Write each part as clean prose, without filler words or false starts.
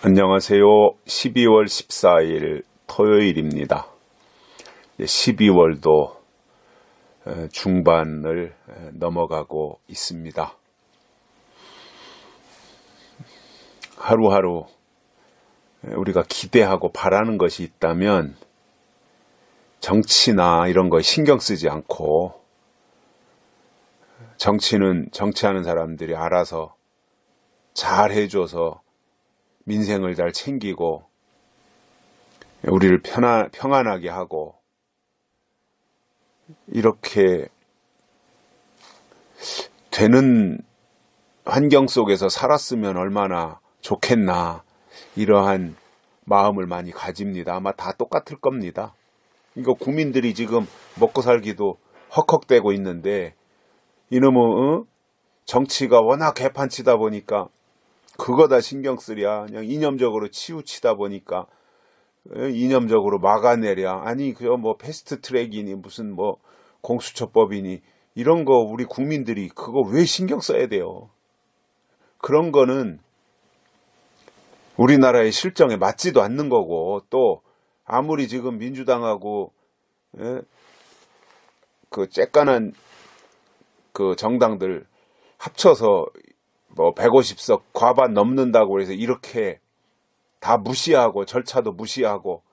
안녕하세요. 12월 14일 토요일입니다. 12월도 중반을 넘어가고 있습니다. 하루하루 우리가 기대하고 바라는 것이 있다면 정치나 이런 거에 신경 쓰지 않고 정치는 정치하는 사람들이 알아서 잘 해줘서 민생을 잘 챙기고 우리를 평안하게 하고 이렇게 되는 환경 속에서 살았으면 얼마나 좋겠나, 이러한 마음을 많이 가집니다. 아마 다 똑같을 겁니다. 이거 국민들이 지금 먹고 살기도 헉헉대고 있는데 이놈의 정치가 워낙 개판치다 보니까 그거 다 신경 쓰랴, 그냥 이념적으로 치우치다 보니까 이념적으로 막아내랴, 아니 그저 뭐 패스트트랙이니 무슨 뭐 공수처법이니 이런 거 우리 국민들이 그거 왜 신경 써야 돼요? 그런 거는 우리나라의 실정에 맞지도 않는 거고, 또 아무리 지금 민주당하고 그 쬐깐한 그 정당들 합쳐서 뭐 150석 과반 넘는다고 해서 이렇게 다 무시하고 절차도 무시하고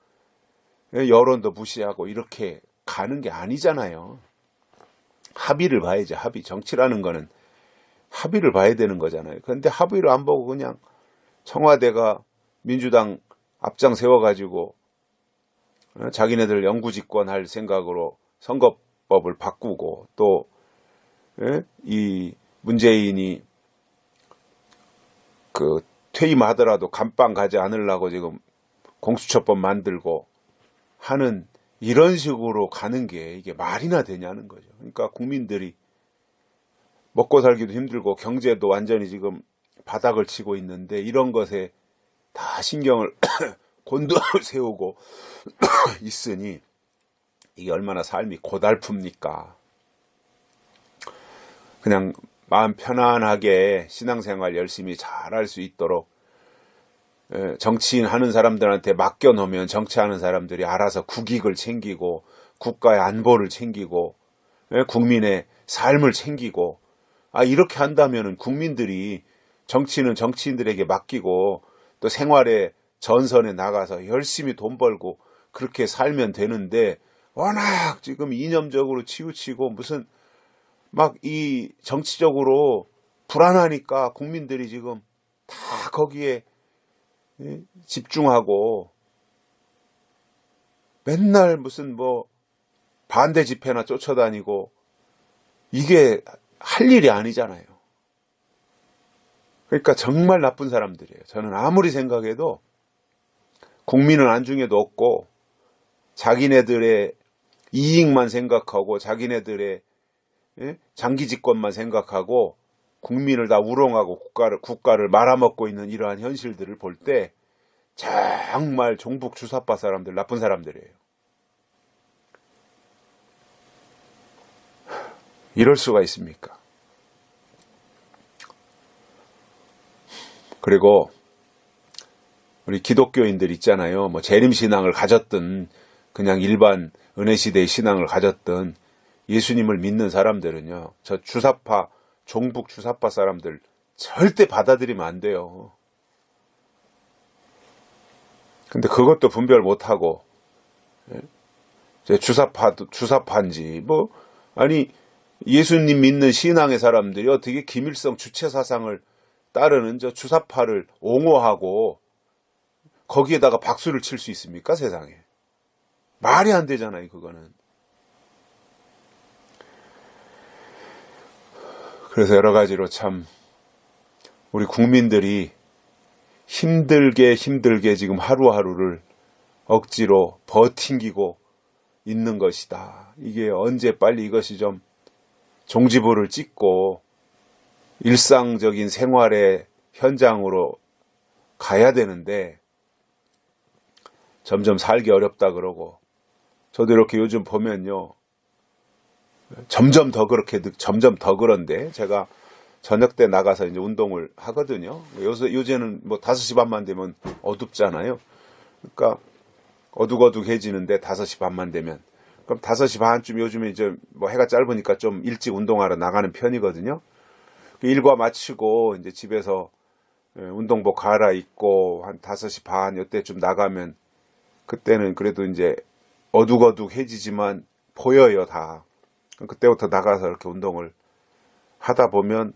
여론도 무시하고 이렇게 가는 게 아니잖아요. 합의를 봐야지. 합의. 정치라는 거는 합의를 봐야 되는 거잖아요. 그런데 합의를 안 보고 그냥 청와대가 민주당 앞장 세워가지고 자기네들 영구집권할 생각으로 선거법을 바꾸고, 또 이 문재인이 그 퇴임하더라도 감방 가지 않으려고 지금 공수처법 만들고 하는 이런 식으로 가는 게 이게 말이나 되냐는 거죠. 그러니까 국민들이 먹고 살기도 힘들고 경제도 완전히 지금 바닥을 치고 있는데 이런 것에 다 신경을 곤두를 세우고 있으니 이게 얼마나 삶이 고달픕니까? 그냥 마음 편안하게 신앙생활 열심히 잘할 수 있도록 정치인 하는 사람들한테 맡겨놓으면 정치하는 사람들이 알아서 국익을 챙기고 국가의 안보를 챙기고 국민의 삶을 챙기고, 이렇게 한다면 국민들이 정치는 정치인들에게 맡기고 또 생활의 전선에 나가서 열심히 돈 벌고 그렇게 살면 되는데, 워낙 지금 이념적으로 치우치고 무슨 막 이 정치적으로 불안하니까 국민들이 지금 다 거기에 집중하고 맨날 무슨 뭐 반대 집회나 쫓아다니고, 이게 할 일이 아니잖아요. 그러니까 정말 나쁜 사람들이에요. 저는 아무리 생각해도 국민은 안중에도 없고 자기네들의 이익만 생각하고 자기네들의 장기 집권만 생각하고 국민을 다 우롱하고 국가를 말아먹고 있는 이러한 현실들을 볼 때 정말 종북 주사파 사람들, 나쁜 사람들이에요. 이럴 수가 있습니까? 그리고 우리 기독교인들 있잖아요. 뭐 재림신앙을 가졌든 그냥 일반 은혜시대의 신앙을 가졌든 예수님을 믿는 사람들은요, 저 주사파, 종북 주사파 사람들 절대 받아들이면 안 돼요. 근데 그것도 분별 못하고 주사파인지 뭐, 아니 예수님 믿는 신앙의 사람들이 어떻게 김일성 주체 사상을 따르는 저 주사파를 옹호하고 거기에다가 박수를 칠 수 있습니까? 세상에 말이 안 되잖아요. 그거는. 그래서 여러 가지로 참 우리 국민들이 힘들게 지금 하루하루를 억지로 버팅기고 있는 것이다. 이게 언제 빨리 이것이 좀 종지부를 찍고 일상적인 생활의 현장으로 가야 되는데 점점 살기 어렵다 그러고, 저도 이렇게 요즘 보면요 점점 더 그런데, 제가 저녁 때 나가서 이제 운동을 하거든요. 요새는 뭐 5시 반만 되면 어둡잖아요. 그러니까 어둑어둑해지는데 5시 반만 되면. 그럼 5시 반쯤 요즘에 이제 뭐 해가 짧으니까 좀 일찍 운동하러 나가는 편이거든요. 일과 마치고 이제 집에서 운동복 갈아입고 한 5시 반 이때쯤 나가면 그때는 그래도 이제 어둑어둑해지지만 보여요, 다. 그때부터 나가서 이렇게 운동을 하다 보면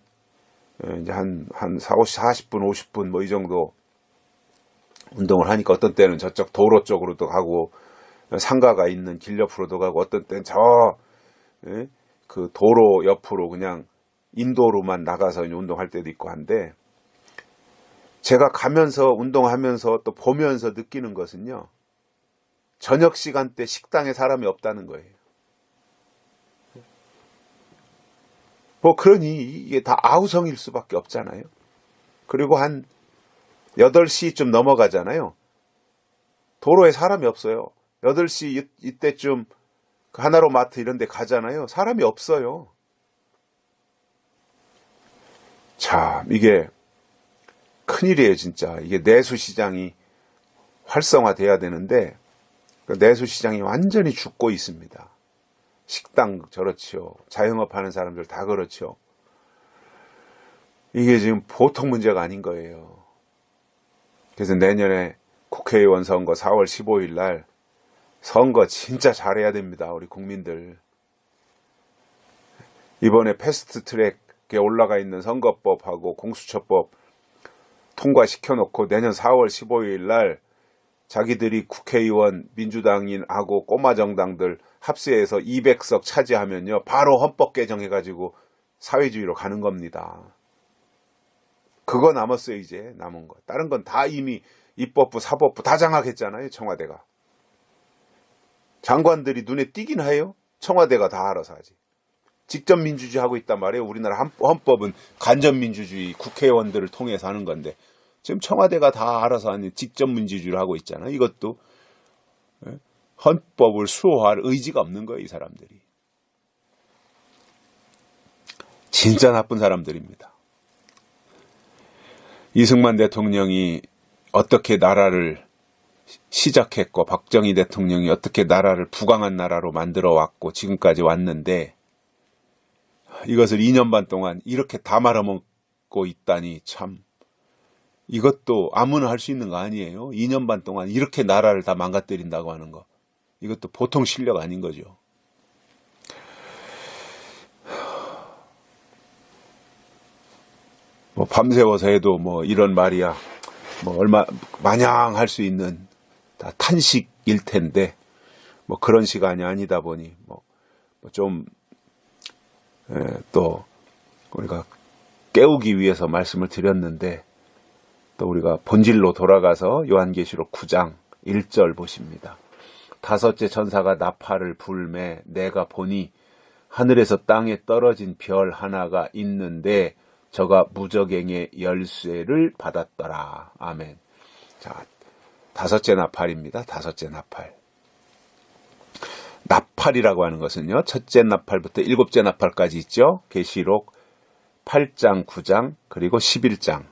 이제 한 40분, 50분 뭐 이 정도 운동을 하니까 어떤 때는 저쪽 도로 쪽으로도 가고 상가가 있는 길 옆으로도 가고 어떤 때는 그 도로 옆으로 그냥 인도로만 나가서 운동할 때도 있고 한데 제가 가면서 운동하면서 또 보면서 느끼는 것은요. 저녁 시간대 식당에 사람이 없다는 거예요. 뭐 그러니 이게 다 아우성일 수밖에 없잖아요. 그리고 한 8시쯤 넘어가잖아요. 도로에 사람이 없어요. 8시 이때쯤 하나로마트 이런 데 가잖아요. 사람이 없어요. 참 이게 큰일이에요, 진짜. 이게 내수시장이 활성화돼야 되는데 내수시장이 완전히 죽고 있습니다. 식당 저렇죠. 자영업하는 사람들 다 그렇죠. 이게 지금 보통 문제가 아닌 거예요. 그래서 내년에 국회의원 선거 4월 15일 날 선거 진짜 잘해야 됩니다. 우리 국민들. 이번에 패스트트랙에 올라가 있는 선거법하고 공수처법 통과시켜놓고 내년 4월 15일 날 자기들이 국회의원 민주당인하고 꼬마 정당들 합세해서 200석 차지하면요. 바로 헌법 개정해가지고 사회주의로 가는 겁니다. 그거 남았어요, 이제 남은 거. 다른 건 다 이미 입법부, 사법부 다 장악했잖아요, 청와대가. 장관들이 눈에 띄긴 해요. 청와대가 다 알아서 하지. 직접 민주주의 하고 있단 말이에요. 우리나라 헌법은 간접 민주주의 국회의원들을 통해서 하는 건데 지금 청와대가 다 알아서 하는 직접 민주주의를 하고 있잖아요. 이것도 헌법을 수호할 의지가 없는 거예요, 이 사람들이. 진짜 나쁜 사람들입니다. 이승만 대통령이 어떻게 나라를 시작했고 박정희 대통령이 어떻게 나라를 부강한 나라로 만들어 왔고 지금까지 왔는데 이것을 2년 반 동안 이렇게 다 말아먹고 있다니 참 이것도 아무나 할 수 있는 거 아니에요. 2년 반 동안 이렇게 나라를 다 망가뜨린다고 하는 거. 이것도 보통 실력 아닌 거죠. 뭐 밤새워서 해도 뭐 이런 말이야. 뭐 얼마 마냥 할 수 있는 다 탄식일 텐데 뭐 그런 시간이 아니다 보니 뭐 좀 또 우리가 깨우기 위해서 말씀을 드렸는데 또 우리가 본질로 돌아가서 요한계시록 9장 1절 보십니다. 다섯째 천사가 나팔을 불매 내가 보니 하늘에서 땅에 떨어진 별 하나가 있는데 저가 무저갱의 열쇠를 받았더라. 아멘. 자, 다섯째 나팔입니다. 다섯째 나팔. 나팔이라고 하는 것은요. 첫째 나팔부터 일곱째 나팔까지 있죠. 계시록 8장, 9장, 그리고 11장.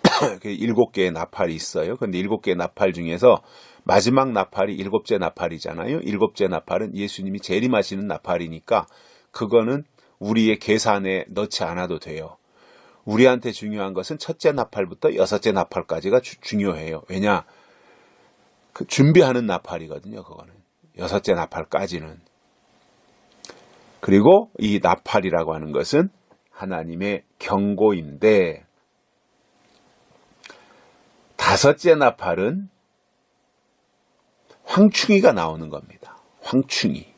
7개의 나팔이 있어요. 근데 7개의 나팔 중에서 마지막 나팔이 7째 나팔이잖아요. 7째 나팔은 예수님이 재림하시는 나팔이니까 그거는 우리의 계산에 넣지 않아도 돼요. 우리한테 중요한 것은 첫째 나팔부터 6째 나팔까지가 중요해요. 왜냐? 그 준비하는 나팔이거든요. 그거는. 6째 나팔까지는. 그리고 이 나팔이라고 하는 것은 하나님의 경고인데 다섯째 나팔은 황충이가 나오는 겁니다. 황충이.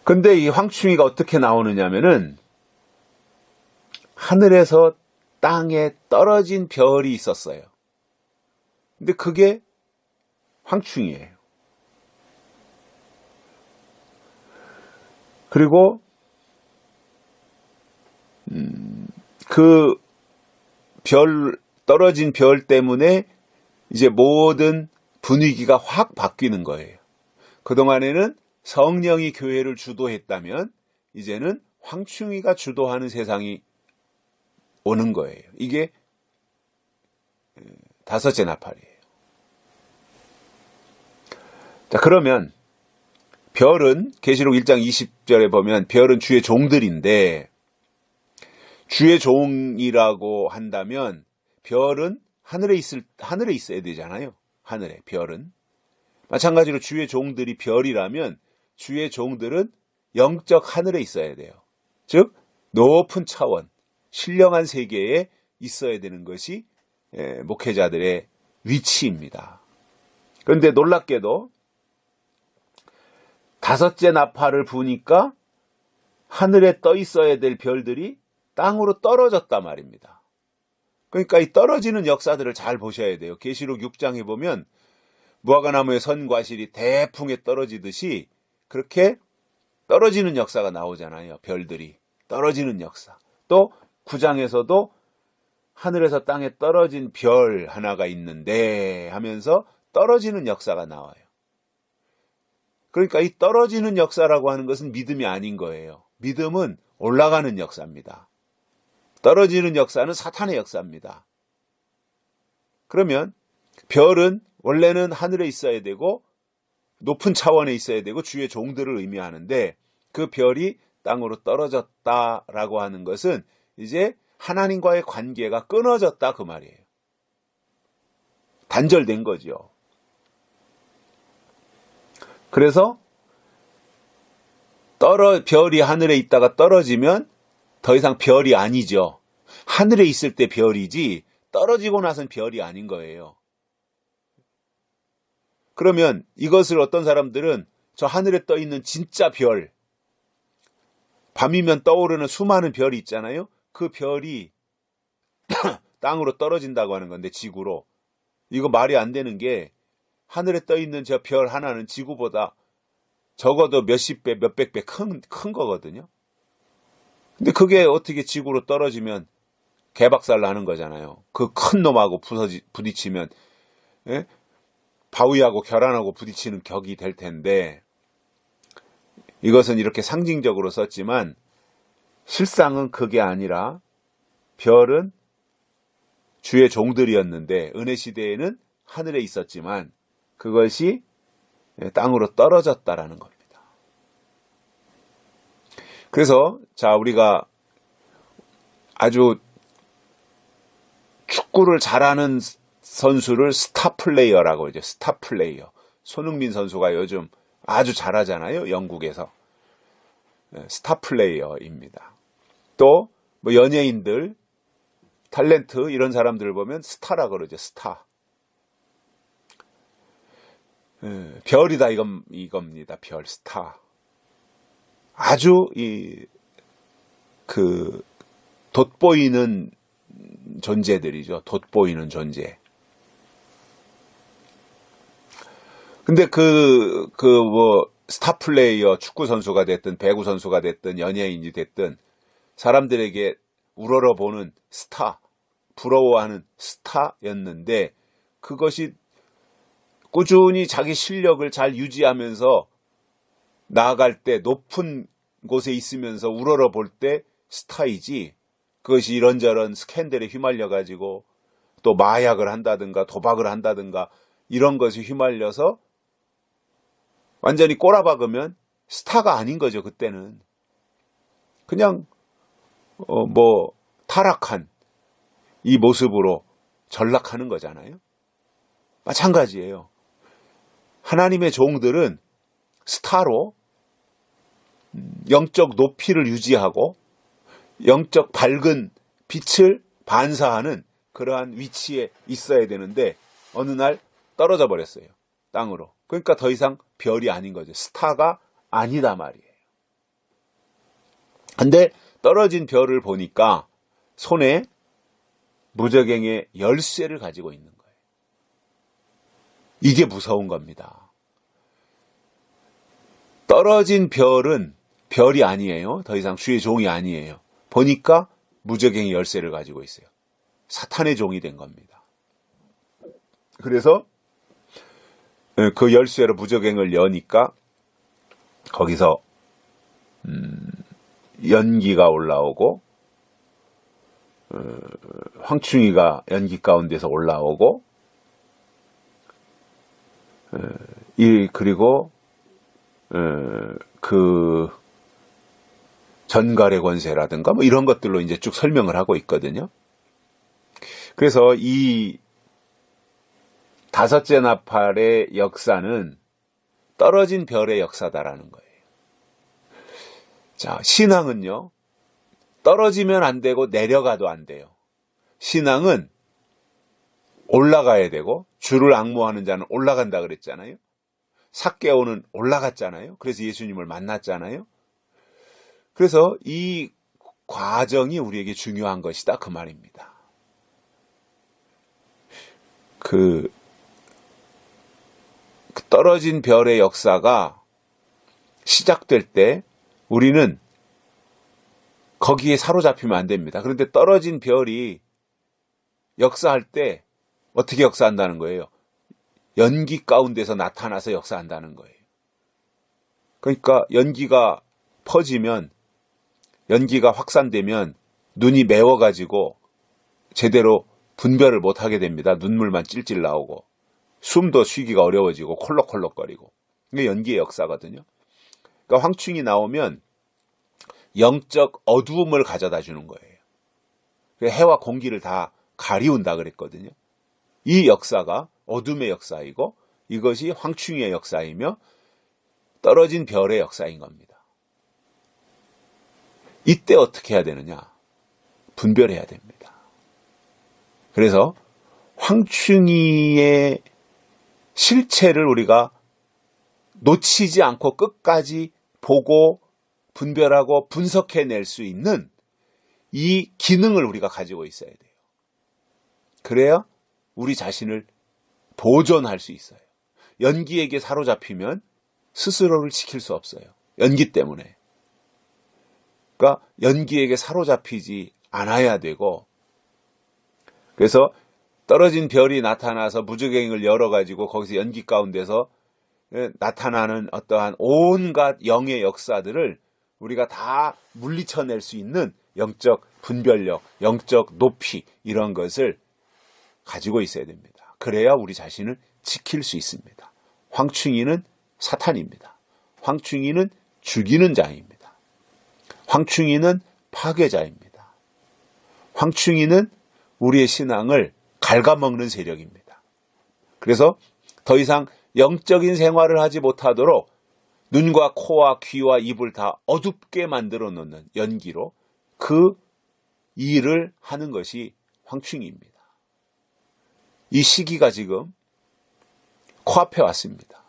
근데 이 황충이가 어떻게 나오느냐면은 하늘에서 땅에 떨어진 별이 있었어요. 근데 그게 황충이에요. 그리고 그 떨어진 별 때문에 이제 모든 분위기가 확 바뀌는 거예요. 그동안에는 성령이 교회를 주도했다면 이제는 황충이가 주도하는 세상이 오는 거예요. 이게 다섯째 나팔이에요. 자, 그러면 별은 계시록 1장 20절에 보면 별은 주의 종들인데, 주의 종이라고 한다면 별은 하늘에 있어야 되잖아요. 하늘에 별은. 마찬가지로 주의 종들이 별이라면 주의 종들은 영적 하늘에 있어야 돼요. 즉 높은 차원, 신령한 세계에 있어야 되는 것이 목회자들의 위치입니다. 그런데 놀랍게도 다섯째 나팔을 부니까 하늘에 떠 있어야 될 별들이 땅으로 떨어졌단 말입니다. 그러니까 이 떨어지는 역사들을 잘 보셔야 돼요. 계시록 6장에 보면 무화과나무의 선과실이 대풍에 떨어지듯이 그렇게 떨어지는 역사가 나오잖아요. 별들이 떨어지는 역사. 또 9장에서도 하늘에서 땅에 떨어진 별 하나가 있는데 하면서 떨어지는 역사가 나와요. 그러니까 이 떨어지는 역사라고 하는 것은 믿음이 아닌 거예요. 믿음은 올라가는 역사입니다. 떨어지는 역사는 사탄의 역사입니다. 그러면 별은 원래는 하늘에 있어야 되고 높은 차원에 있어야 되고 주의 종들을 의미하는데, 그 별이 땅으로 떨어졌다라고 하는 것은 이제 하나님과의 관계가 끊어졌다 그 말이에요. 단절된 거죠. 그래서 별이 하늘에 있다가 떨어지면 더 이상 별이 아니죠. 하늘에 있을 때 별이지 떨어지고 나선 별이 아닌 거예요. 그러면 이것을 어떤 사람들은 저 하늘에 떠 있는 진짜 별, 밤이면 떠오르는 수많은 별이 있잖아요. 그 별이 땅으로 떨어진다고 하는 건데, 지구로. 이거 말이 안 되는 게, 하늘에 떠 있는 저 별 하나는 지구보다 적어도 몇십 배, 몇백 배 큰 거거든요. 근데 그게 어떻게 지구로 떨어지면 개박살 나는 거잖아요. 그 큰 놈하고 부딪히면, 예? 바위하고 결안하고 부딪히는 격이 될 텐데, 이것은 이렇게 상징적으로 썼지만 실상은 그게 아니라 별은 주의 종들이었는데 은혜 시대에는 하늘에 있었지만 그것이 땅으로 떨어졌다라는 겁니다. 그래서 자, 우리가 아주 축구를 잘하는 선수를 스타 플레이어라고 하죠. 스타 플레이어. 손흥민 선수가 요즘 아주 잘하잖아요. 영국에서. 스타 플레이어입니다. 또 뭐 연예인들, 탤런트 이런 사람들을 보면 스타라 그러죠. 스타. 별이다 이겁니다. 별, 스타. 아주 돋보이는 존재들이죠. 돋보이는 존재. 근데 스타 플레이어, 축구 선수가 됐든, 배구 선수가 됐든, 연예인이 됐든, 사람들에게 우러러보는 스타, 부러워하는 스타였는데, 그것이 꾸준히 자기 실력을 잘 유지하면서 나아갈 때, 높은 곳에 있으면서 우러러볼 때 스타이지, 그것이 이런저런 스캔들에 휘말려가지고, 또 마약을 한다든가, 도박을 한다든가, 이런 것에 휘말려서 완전히 꼬라박으면 스타가 아닌 거죠. 그때는 그냥 타락한 이 모습으로 전락하는 거잖아요. 마찬가지예요. 하나님의 종들은 스타로 영적 높이를 유지하고 영적 밝은 빛을 반사하는 그러한 위치에 있어야 되는데 어느 날 떨어져 버렸어요. 땅으로. 그러니까 더 이상 별이 아닌 거죠. 스타가 아니다 말이에요. 근데 떨어진 별을 보니까 손에 무저갱의 열쇠를 가지고 있는 거예요. 이게 무서운 겁니다. 떨어진 별은 별이 아니에요. 더 이상 주의 종이 아니에요. 보니까 무저갱의 열쇠를 가지고 있어요. 사탄의 종이 된 겁니다. 그래서 그 열쇠로 무저갱을 여니까 거기서 연기가 올라오고 황충이가 연기 가운데서 올라오고 그리고 그 전갈의 권세라든가 뭐 이런 것들로 이제 쭉 설명을 하고 있거든요. 그래서 이 다섯째 나팔의 역사는 떨어진 별의 역사다라는 거예요. 자, 신앙은요, 떨어지면 안 되고 내려가도 안 돼요. 신앙은 올라가야 되고, 주를 앙모하는 자는 올라간다 그랬잖아요. 삭개오는 올라갔잖아요. 그래서 예수님을 만났잖아요. 그래서 이 과정이 우리에게 중요한 것이다, 그 말입니다. 그 떨어진 별의 역사가 시작될 때 우리는 거기에 사로잡히면 안 됩니다. 그런데 떨어진 별이 역사할 때 어떻게 역사한다는 거예요? 연기 가운데서 나타나서 역사한다는 거예요. 그러니까 연기가 퍼지면, 연기가 확산되면 눈이 매워가지고 제대로 분별을 못하게 됩니다. 눈물만 찔찔 나오고 숨도 쉬기가 어려워지고 콜록콜록거리고. 이게 연기의 역사거든요. 그러니까 황충이 나오면 영적 어두움을 가져다 주는 거예요. 해와 공기를 다 가리운다 그랬거든요. 이 역사가 어둠의 역사이고 이것이 황충이의 역사이며 떨어진 별의 역사인 겁니다. 이때 어떻게 해야 되느냐? 분별해야 됩니다. 그래서 황충이의 실체를 우리가 놓치지 않고 끝까지 보고 분별하고 분석해낼 수 있는 이 기능을 우리가 가지고 있어야 돼요. 그래야 우리 자신을 보존할 수 있어요. 연기에게 사로잡히면 스스로를 지킬 수 없어요. 연기 때문에. 그러니까 연기에게 사로잡히지 않아야 되고, 그래서 떨어진 별이 나타나서 무저갱을 열어가지고 거기서 연기 가운데서 나타나는 어떠한 온갖 영의 역사들을 우리가 다 물리쳐낼 수 있는 영적 분별력, 영적 높이, 이런 것을 가지고 있어야 됩니다. 그래야 우리 자신을 지킬 수 있습니다. 황충이는 사탄입니다. 황충이는 죽이는 자입니다. 황충이는 파괴자입니다. 황충이는 우리의 신앙을 갉아먹는 세력입니다. 그래서 더 이상 영적인 생활을 하지 못하도록 눈과 코와 귀와 입을 다 어둡게 만들어 놓는 연기로 그 일을 하는 것이 황충이입니다. 이 시기가 지금 코앞에 왔습니다.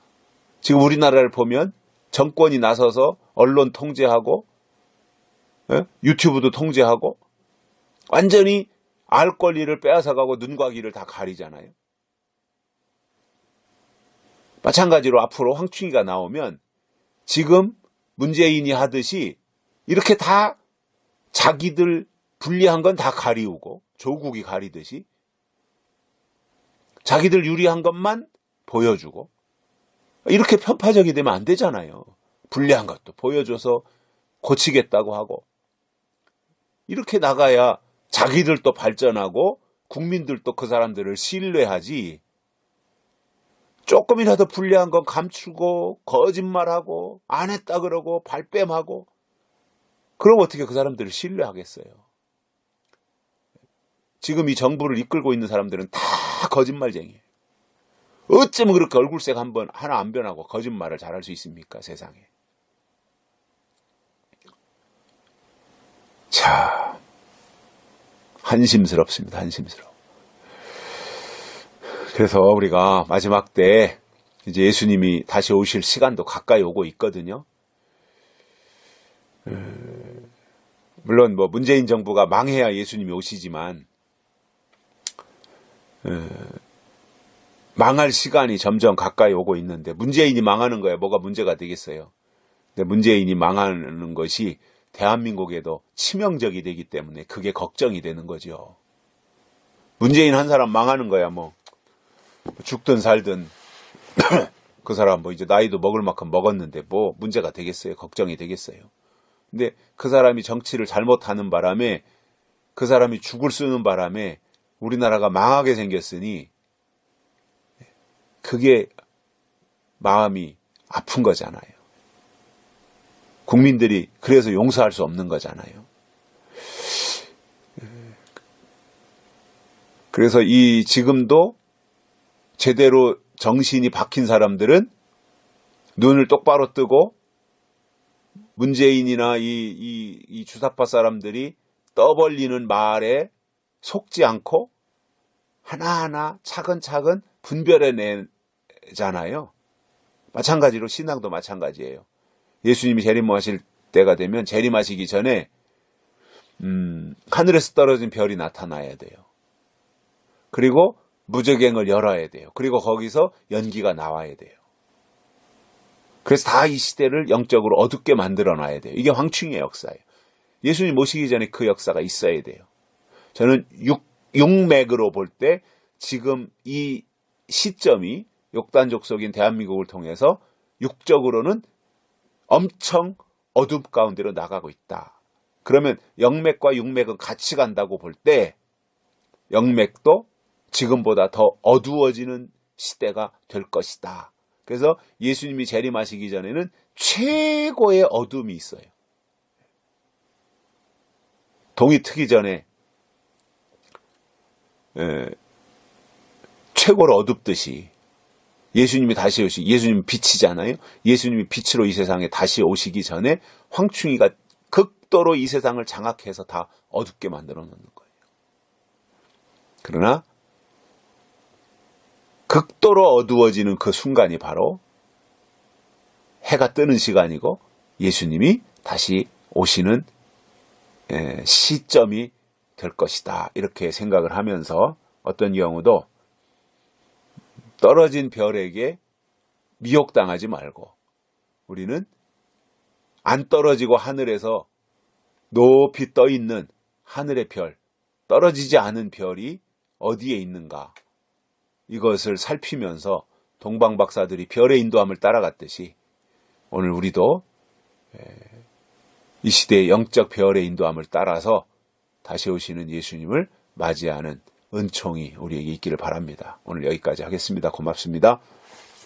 지금 우리나라를 보면 정권이 나서서 언론 통제하고 유튜브도 통제하고 완전히 알 권리를 빼앗아가고 눈과 귀를 다 가리잖아요. 마찬가지로 앞으로 황충이가 나오면 지금 문재인이 하듯이 이렇게 다 자기들 불리한 건 다 가리우고 조국이 가리듯이 자기들 유리한 것만 보여주고, 이렇게 편파적이 되면 안 되잖아요. 불리한 것도 보여줘서 고치겠다고 하고, 이렇게 나가야 자기들도 발전하고 국민들도 그 사람들을 신뢰하지, 조금이라도 불리한 건 감추고 거짓말하고 안 했다 그러고 발뺌하고, 그럼 어떻게 그 사람들을 신뢰하겠어요? 지금 이 정부를 이끌고 있는 사람들은 다 거짓말쟁이에요. 어쩌면 그렇게 얼굴색 하나 안 변하고 거짓말을 잘할 수 있습니까, 세상에. 자, 한심스럽습니다. 한심스러워. 그래서 우리가 마지막 때 이제 예수님이 다시 오실 시간도 가까이 오고 있거든요. 물론 뭐 문재인 정부가 망해야 예수님이 오시지만 망할 시간이 점점 가까이 오고 있는데, 문재인이 망하는 거야 뭐가 문제가 되겠어요? 근데 문재인이 망하는 것이 대한민국에도 치명적이 되기 때문에 그게 걱정이 되는 거죠. 문재인 한 사람 망하는 거야 뭐 죽든 살든 그 사람 뭐 이제 나이도 먹을 만큼 먹었는데 뭐 문제가 되겠어요? 걱정이 되겠어요? 근데 그 사람이 정치를 잘못하는 바람에 그 사람이 죽을 쓰는 바람에 우리나라가 망하게 생겼으니 그게 마음이 아픈 거잖아요. 국민들이 그래서 용서할 수 없는 거잖아요. 그래서 이 지금도 제대로 정신이 박힌 사람들은 눈을 똑바로 뜨고 문재인이나 이 주사파 사람들이 떠벌리는 말에 속지 않고 하나하나 차근차근 분별해내잖아요. 마찬가지로 신앙도 마찬가지예요. 예수님이 재림하실 때가 되면 재림하시기 전에 하늘에서 떨어진 별이 나타나야 돼요. 그리고 무저갱을 열어야 돼요. 그리고 거기서 연기가 나와야 돼요. 그래서 다 이 시대를 영적으로 어둡게 만들어 놔야 돼요. 이게 황충의 역사예요. 예수님 모시기 전에 그 역사가 있어야 돼요. 저는 육맥으로 볼 때 지금 이 시점이 욕단족속인 대한민국을 통해서 육적으로는 엄청 어둠 가운데로 나가고 있다. 그러면 영맥과 육맥은 같이 간다고 볼 때 영맥도 지금보다 더 어두워지는 시대가 될 것이다. 그래서 예수님이 재림하시기 전에는 최고의 어둠이 있어요. 동이 트기 전에 최고로 어둡듯이 예수님이 다시 예수님이 빛이잖아요. 예수님이 빛으로 이 세상에 다시 오시기 전에 황충이가 극도로 이 세상을 장악해서 다 어둡게 만들어 놓는 거예요. 그러나 극도로 어두워지는 그 순간이 바로 해가 뜨는 시간이고 예수님이 다시 오시는 시점이 될 것이다. 이렇게 생각을 하면서 어떤 경우도 떨어진 별에게 미혹당하지 말고 우리는 안 떨어지고 하늘에서 높이 떠 있는 하늘의 별, 떨어지지 않은 별이 어디에 있는가 이것을 살피면서 동방 박사들이 별의 인도함을 따라갔듯이 오늘 우리도 이 시대의 영적 별의 인도함을 따라서 다시 오시는 예수님을 맞이하는 은총이 우리에게 있기를 바랍니다. 오늘 여기까지 하겠습니다. 고맙습니다.